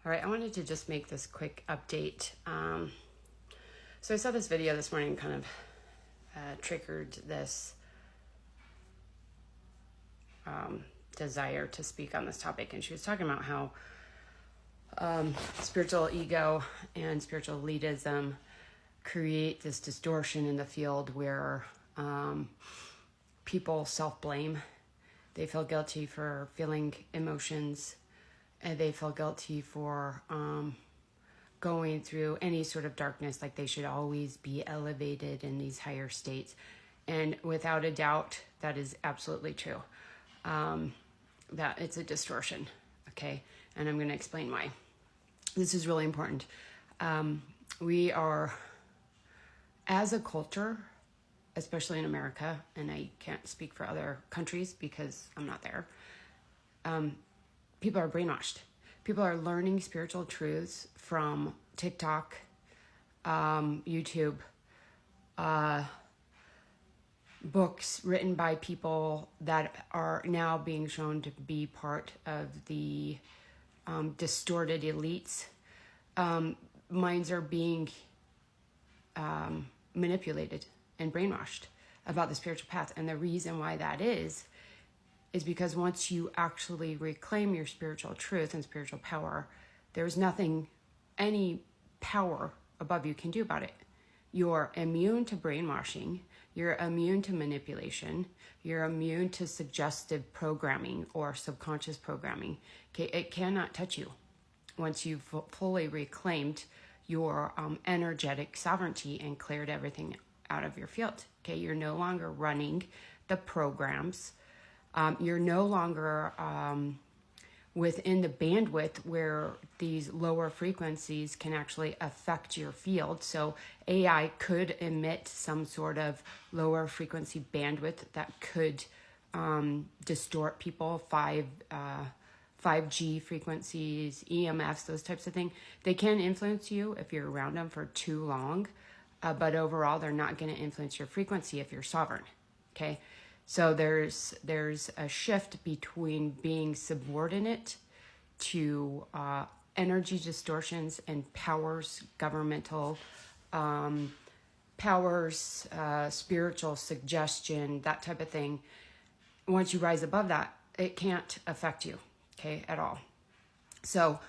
All right, I wanted to just make this quick update. So I saw this video this morning, kind of triggered this desire to speak on this topic. And she was talking about how spiritual ego and spiritual elitism create this distortion in the field where people self-blame. They feel guilty for feeling emotions, and they feel guilty for going through any sort of darkness, like they should always be elevated in these higher states. And without a doubt, that is absolutely true. That it's a distortion, okay? And I'm going to explain why. This is really important. We are, as a culture, especially in America, and I can't speak for other countries because I'm not there, people are brainwashed. People are learning spiritual truths from TikTok, YouTube, books written by people that are now being shown to be part of the distorted elites. Minds are being manipulated and brainwashed about the spiritual path. And the reason why that is because once you actually reclaim your spiritual truth and spiritual power, there's nothing any power above you can do about it. You're immune to brainwashing. You're immune to manipulation. You're immune to suggestive programming or subconscious programming. Okay, it cannot touch you once you've fully reclaimed your energetic sovereignty and cleared everything out of your field. Okay, you're no longer running the programs. You're no longer within the bandwidth where these lower frequencies can actually affect your field. So AI could emit some sort of lower frequency bandwidth that could distort people, 5G frequencies, EMFs, those types of things. They can influence you if you're around them for too long, but overall, they're not going to influence your frequency if you're sovereign, okay? So there's a shift between being subordinate to energy distortions and powers, governmental powers, spiritual suggestion, that type of thing. Once you rise above that, it can't affect you, okay, at all. So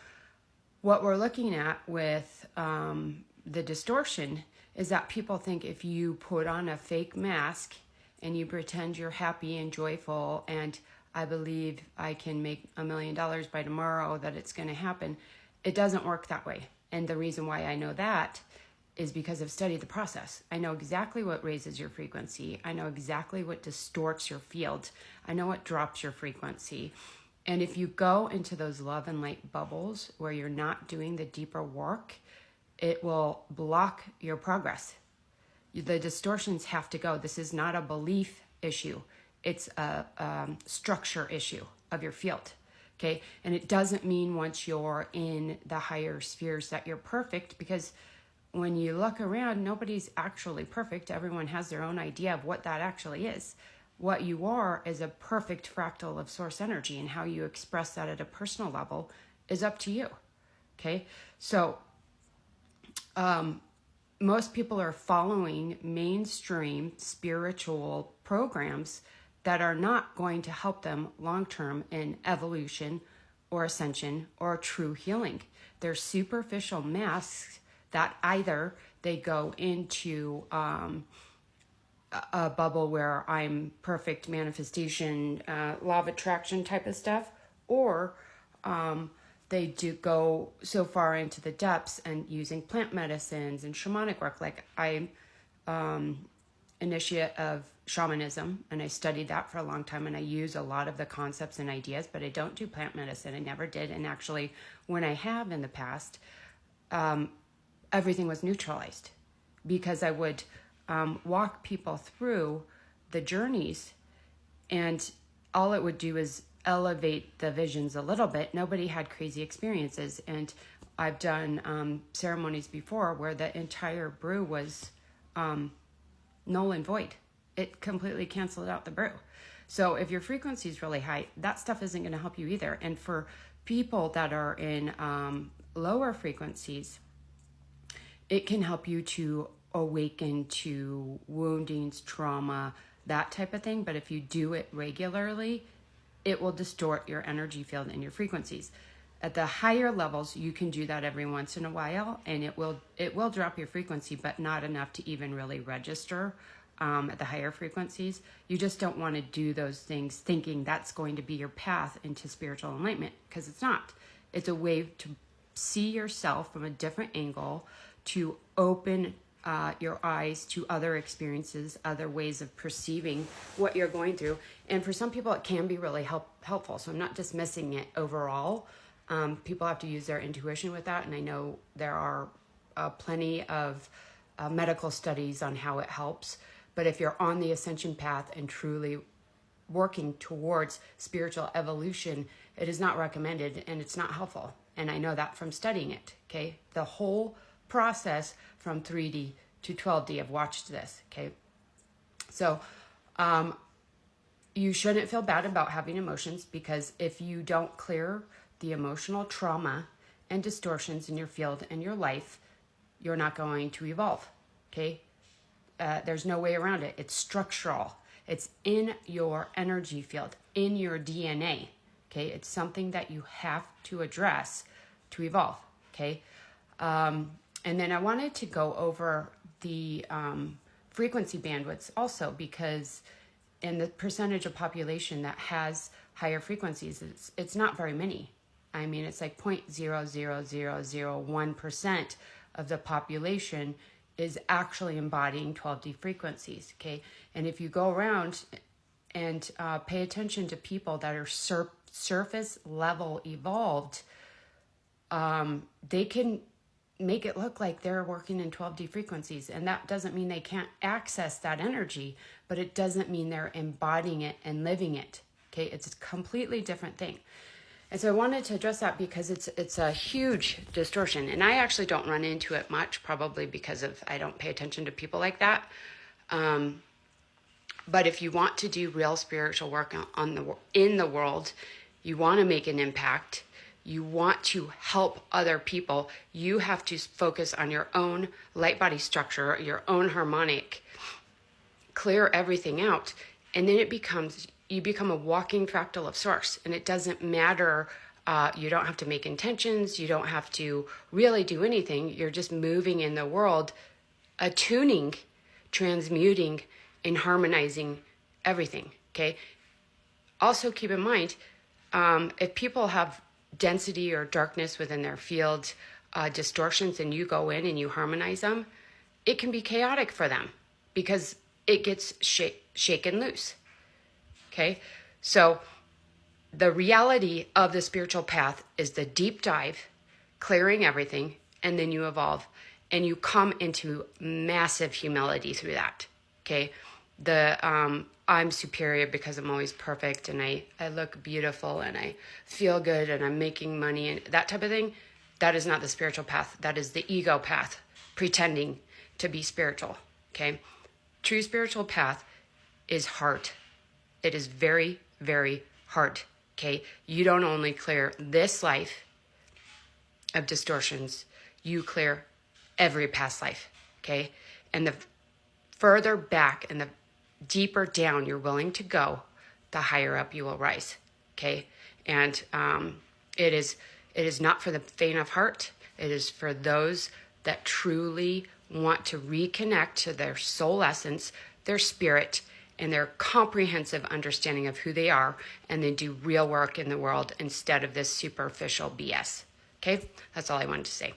what we're looking at with the distortion is that people think if you put on a fake mask and you pretend you're happy and joyful, and I believe I can make $1 million by tomorrow, that it's going to happen. It doesn't work that way. And the reason why I know that is because I've studied the process. I know exactly what raises your frequency. I know exactly what distorts your field. I know what drops your frequency. And if you go into those love and light bubbles where you're not doing the deeper work, it will block your progress. The distortions have to go. This is not a belief issue. It's a structure issue of your field, okay? And it doesn't mean once you're in the higher spheres that you're perfect, because when you look around, nobody's actually perfect. Everyone has their own idea of what that actually is. What you are is a perfect fractal of source energy, and how you express that at a personal level is up to you, okay? So, most people are following mainstream spiritual programs that are not going to help them long-term in evolution or ascension or true healing. They're superficial masks that either they go into a bubble where I'm perfect manifestation, law of attraction type of stuff, or they do go so far into the depths and using plant medicines and shamanic work. Like I'm initiate of shamanism, and I studied that for a long time, and I use a lot of the concepts and ideas, but I don't do plant medicine. I never did. And actually, when I have in the past, everything was neutralized, because I would walk people through the journeys, and all it would do is elevate the visions a little bit. Nobody had crazy experiences. And I've done ceremonies before where the entire brew was null and void. It completely canceled out the brew. So if your frequency is really high, that stuff isn't going to help you either. And for people that are in lower frequencies, it can help you to awaken to woundings, trauma, that type of thing. But if you do it regularly, it will distort your energy field and your frequencies. At the higher levels, you can do that every once in a while, and it will drop your frequency, but not enough to even really register at the higher frequencies. You just don't want to do those things thinking that's going to be your path into spiritual enlightenment, because it's not. It's a way to see yourself from a different angle, to open your eyes to other experiences, other ways of perceiving what you're going through. And for some people, it can be really helpful. So I'm not dismissing it overall. People have to use their intuition with that. And I know there are plenty of medical studies on how it helps. But if you're on the ascension path and truly working towards spiritual evolution, it is not recommended and it's not helpful. And I know that from studying it, okay? The whole process from 3D to 12D, I've watched this, okay? So you shouldn't feel bad about having emotions, because if you don't clear the emotional trauma and distortions in your field and your life, you're not going to evolve, okay? There's no way around it. It's structural. It's in your energy field, in your DNA, okay? It's something that you have to address to evolve, okay? And then I wanted to go over the frequency bandwidths also, because in the percentage of population that has higher frequencies, it's not very many. I mean, it's like 0.00001% of the population is actually embodying 12D frequencies, okay? And if you go around and pay attention to people that are surface level evolved, they can make it look like they're working in 12D frequencies. And that doesn't mean they can't access that energy, but it doesn't mean they're embodying it and living it, okay? It's a completely different thing. And so I wanted to address that because it's a huge distortion. And I actually don't run into it much, probably because I don't pay attention to people like that. But if you want to do real spiritual work in the world, you want to make an impact, you want to help other people, you have to focus on your own light body structure, your own harmonic, clear everything out, and then you become a walking fractal of source. And it doesn't matter, you don't have to make intentions, you don't have to really do anything, you're just moving in the world, attuning, transmuting, and harmonizing everything, okay? Also keep in mind, if people have density or darkness within their field, distortions, and you go in and you harmonize them, it can be chaotic for them because it gets shaken loose, okay? So the reality of the spiritual path is the deep dive, clearing everything, and then you evolve, and you come into massive humility through that, okay? I'm superior because I'm always perfect and I look beautiful and I feel good and I'm making money and that type of thing. That is not the spiritual path. That is the ego path, pretending to be spiritual, okay? True spiritual path is hard. It is very, very hard, okay? You don't only clear this life of distortions, you clear every past life, okay? And the further back and the deeper down you're willing to go, the higher up you will rise, okay? And it is not for the faint of heart. It is for those that truly want to reconnect to their soul essence, their spirit, and their comprehensive understanding of who they are, and then do real work in the world instead of this superficial BS, okay? That's all I wanted to say.